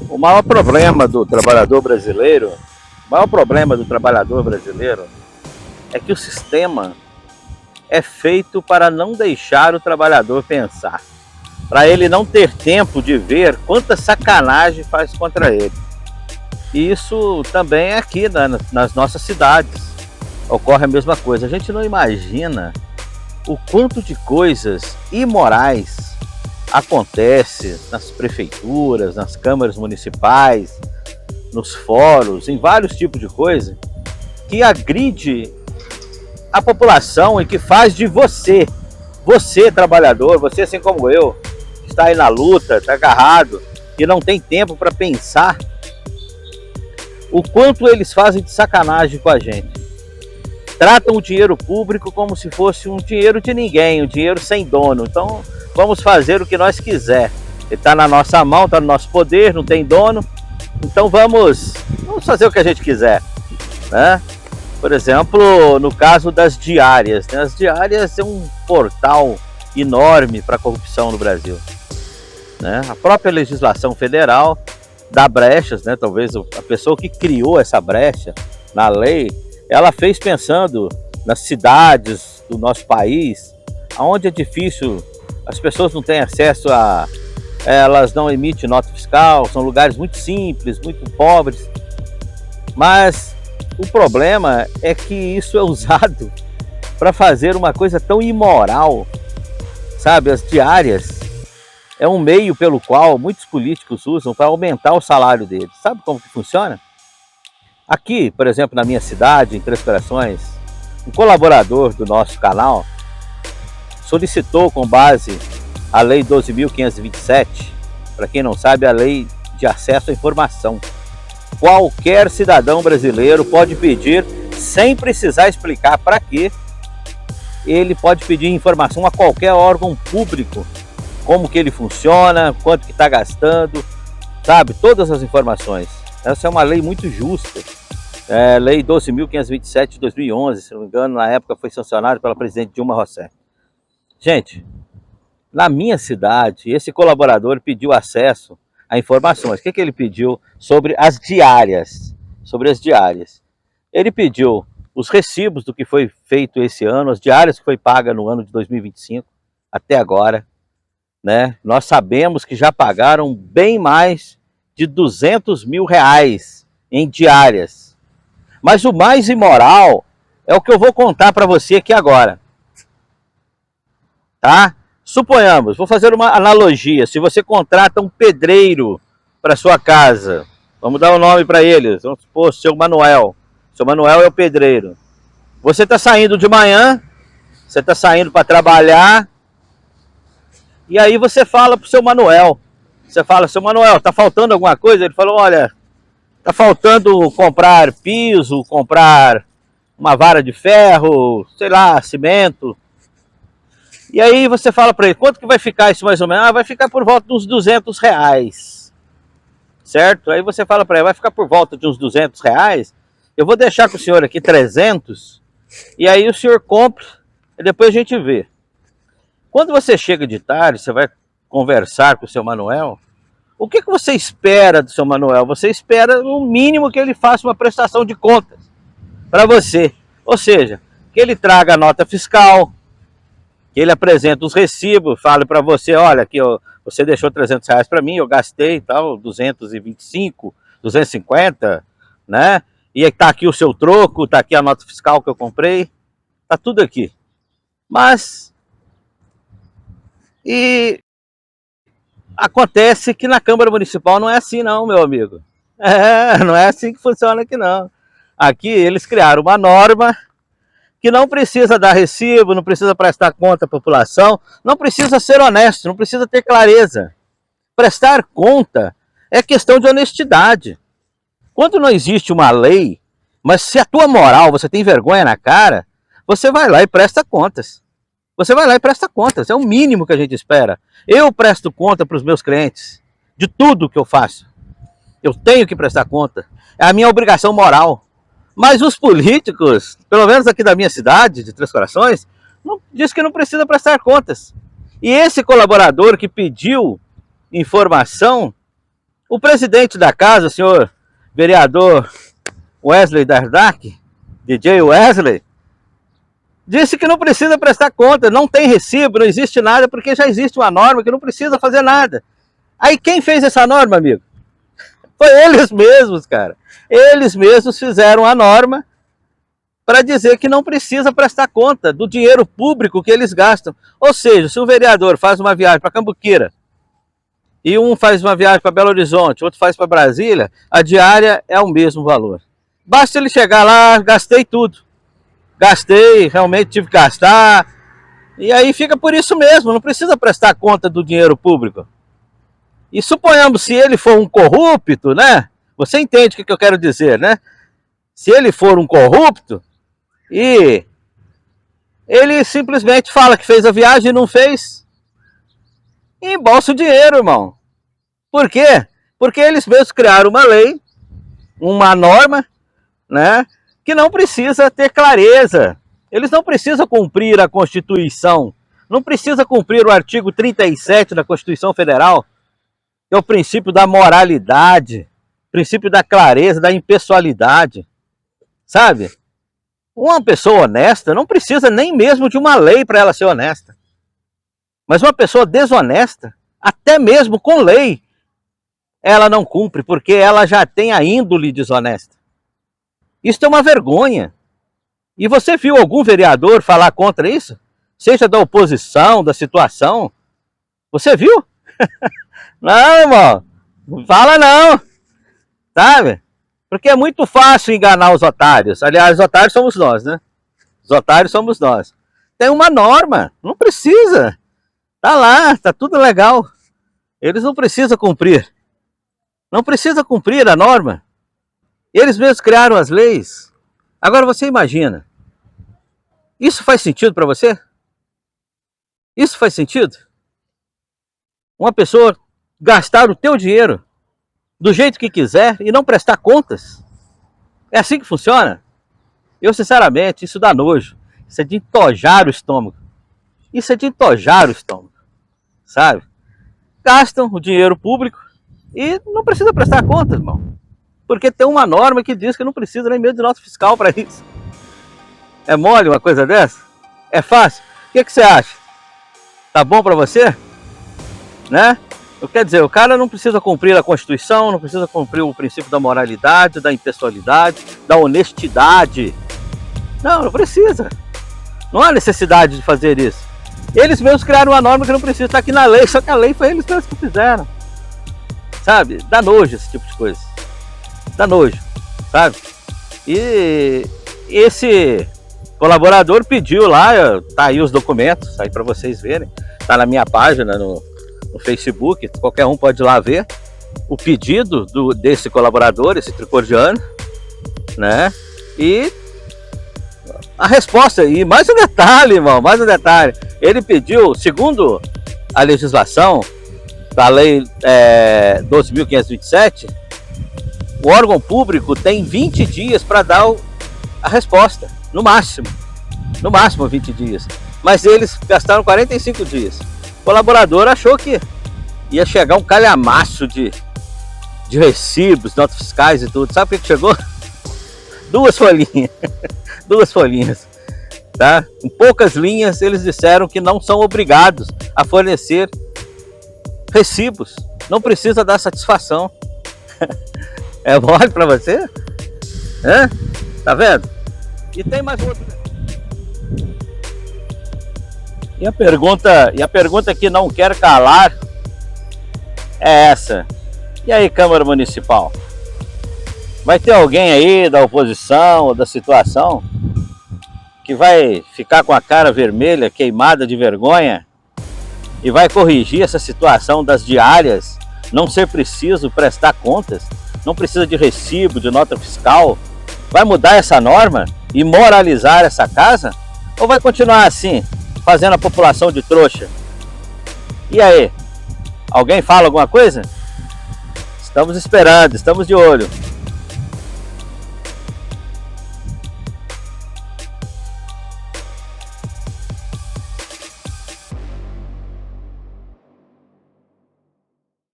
O maior problema do trabalhador brasileiro, é que o sistema é feito para não deixar o trabalhador pensar, para ele não ter tempo de ver quanta sacanagem faz contra ele. E isso também é aqui nas nossas cidades. Ocorre a mesma coisa. A gente não imagina o quanto de coisas imorais acontece nas prefeituras, nas câmaras municipais, nos fóruns, em vários tipos de coisa, que agride a população e que faz de você trabalhador, você assim como eu, que está aí na luta, está agarrado e não tem tempo para pensar, o quanto eles fazem de sacanagem com a gente. Tratam o dinheiro público como se fosse um dinheiro de ninguém, um dinheiro sem dono. Então, vamos fazer o que nós quiser. Ele está na nossa mão, está no nosso poder, não tem dono. Então vamos fazer o que a gente quiser, né? Por exemplo, no caso das diárias, né? As diárias é um portal enorme para a corrupção no Brasil, né? A própria legislação federal dá brechas, né? Talvez a pessoa que criou essa brecha na lei, ela fez pensando nas cidades do nosso país, onde é difícil, as pessoas não têm acesso a... Elas não emitem nota fiscal, são lugares muito simples, muito pobres. Mas o problema é que isso é usado para fazer uma coisa tão imoral, sabe? As diárias é um meio pelo qual muitos políticos usam para aumentar o salário deles. Sabe como que funciona? Aqui, por exemplo, na minha cidade, em Três Corações, um colaborador do nosso canal solicitou, com base a Lei 12.527, para quem não sabe, a Lei de Acesso à Informação. Qualquer cidadão brasileiro pode pedir, sem precisar explicar para quê, ele pode pedir informação a qualquer órgão público, como que ele funciona, quanto que está gastando, sabe? Todas as informações. Essa é uma lei muito justa. Lei 12.527 de 2011, se não me engano, na época foi sancionada pela presidente Dilma Rousseff. Gente, na minha cidade, esse colaborador pediu acesso a informações. O que ele pediu sobre as diárias? Ele pediu os recibos do que foi feito esse ano, as diárias que foi paga no ano de 2025, até agora, né? Nós sabemos que já pagaram bem mais de 200 mil reais em diárias. Mas o mais imoral é o que eu vou contar para você aqui agora, tá? Suponhamos, vou fazer uma analogia, se você contrata um pedreiro para sua casa, vamos dar um nome para ele, vamos supor, seu Manuel é o pedreiro. Você está saindo de manhã, você está saindo para trabalhar, e aí você fala para o seu Manuel, seu Manuel, está faltando alguma coisa? Ele falou, olha, está faltando comprar piso, comprar uma vara de ferro, sei lá, cimento. E aí você fala para ele, quanto que vai ficar isso mais ou menos? Vai ficar por volta de uns 200 reais, certo? Aí você fala para ele, vai ficar por volta de uns 200 reais, eu vou deixar com o senhor aqui 300, e aí o senhor compra, e depois a gente vê. Quando você chega de tarde, você vai conversar com o seu Manuel, o que você espera do seu Manuel? Você espera no mínimo que ele faça uma prestação de contas para você, ou seja, que ele traga a nota fiscal, que ele apresenta os recibos, fala para você, olha, aqui ó, você deixou 300 reais para mim, eu gastei tal, 225, 250, né? E está aqui o seu troco, está aqui a nota fiscal que eu comprei, está tudo aqui. Mas, e acontece que na Câmara Municipal não é assim não, meu amigo. Não é assim que funciona aqui não. Aqui eles criaram uma norma que não precisa dar recibo, não precisa prestar conta à população, não precisa ser honesto, não precisa ter clareza. Prestar conta é questão de honestidade. Quando não existe uma lei, mas se a tua moral, você tem vergonha na cara, você vai lá e presta contas. Você vai lá e presta contas, é o mínimo que a gente espera. Eu presto conta para os meus clientes, de tudo que eu faço. Eu tenho que prestar conta, é a minha obrigação moral. Mas os políticos, pelo menos aqui da minha cidade, de Três Corações, diz que não precisa prestar contas. E esse colaborador que pediu informação, O presidente da casa, o senhor vereador Wesley Dardak, DJ Wesley, disse que não precisa prestar conta, não tem recibo, não existe nada, porque já existe uma norma que não precisa fazer nada. Aí quem fez essa norma, amigo? Foi eles mesmos, cara. Eles mesmos fizeram a norma para dizer que não precisa prestar conta do dinheiro público que eles gastam. Ou seja, se o vereador faz uma viagem para Cambuquira, e um faz uma viagem para Belo Horizonte, outro faz para Brasília, a diária é o mesmo valor. Basta ele chegar lá, gastei tudo. Gastei, realmente tive que gastar. E aí fica por isso mesmo, não precisa prestar conta do dinheiro público. E suponhamos, se ele for um corrupto, né? Você entende o que eu quero dizer, né? Se ele for um corrupto e ele simplesmente fala que fez a viagem e não fez, e embolsa o dinheiro, irmão. Por quê? Porque eles mesmos criaram uma lei, uma norma, né? Que não precisa ter clareza. Eles não precisam cumprir a Constituição. Não precisa cumprir o artigo 37 da Constituição Federal, que é o princípio da moralidade, princípio da clareza, da impessoalidade. Sabe? Uma pessoa honesta não precisa nem mesmo de uma lei para ela ser honesta. Mas uma pessoa desonesta, até mesmo com lei, ela não cumpre, porque ela já tem a índole desonesta. Isso é uma vergonha. E você viu algum vereador falar contra isso? Seja da oposição, da situação? Você viu? Não, irmão. Não fala não. Sabe? Porque é muito fácil enganar os otários. Aliás, os otários somos nós, né? Os otários somos nós. Tem uma norma. Não precisa. Tá lá, tá tudo legal. Eles não precisam cumprir. Não precisa cumprir a norma. Eles mesmos criaram as leis. Agora você imagina. Isso faz sentido para você? Isso faz sentido? Uma pessoa gastar o teu dinheiro do jeito que quiser e não prestar contas? É assim que funciona? Eu, sinceramente, isso dá nojo. Isso é de entojar o estômago. Isso é de entojar o estômago. Sabe? Gastam o dinheiro público e não precisa prestar contas, irmão. Porque tem uma norma que diz que não precisa nem mesmo de nota fiscal para isso. É mole uma coisa dessa? É fácil? O que você acha? Tá bom para você? Né? Quer dizer, o cara não precisa cumprir a Constituição, não precisa cumprir o princípio da moralidade, da impessoalidade, da honestidade. Não precisa. Não há necessidade de fazer isso. Eles mesmos criaram uma norma que não precisa estar aqui na lei, só que a lei foi eles mesmos que fizeram. Sabe? Dá nojo esse tipo de coisa. Dá nojo, sabe? E esse colaborador pediu lá, tá aí os documentos, aí para vocês verem, tá na minha página no Facebook, qualquer um pode ir lá ver o pedido desse colaborador, esse tricordiano, né? E a resposta, e mais um detalhe, irmão, mais um detalhe, ele pediu, segundo a legislação da lei 12.527, o órgão público tem 20 dias para dar a resposta, no máximo 20 dias, mas eles gastaram 45 dias. O colaborador achou que ia chegar um calhamaço de recibos, notas fiscais e tudo. Sabe o que chegou? Duas folhinhas, tá? Com poucas linhas eles disseram que não são obrigados a fornecer recibos, não precisa dar satisfação. É mole para você? Hã? Tá vendo? E tem mais outro. E a pergunta que não quer calar é essa. E aí, Câmara Municipal? Vai ter alguém aí da oposição ou da situação que vai ficar com a cara vermelha, queimada de vergonha e vai corrigir essa situação das diárias, não ser preciso prestar contas, não precisa de recibo, de nota fiscal? Vai mudar essa norma e moralizar essa casa? Ou vai continuar assim, fazendo a população de trouxa? E aí? Alguém fala alguma coisa? Estamos esperando, estamos de olho.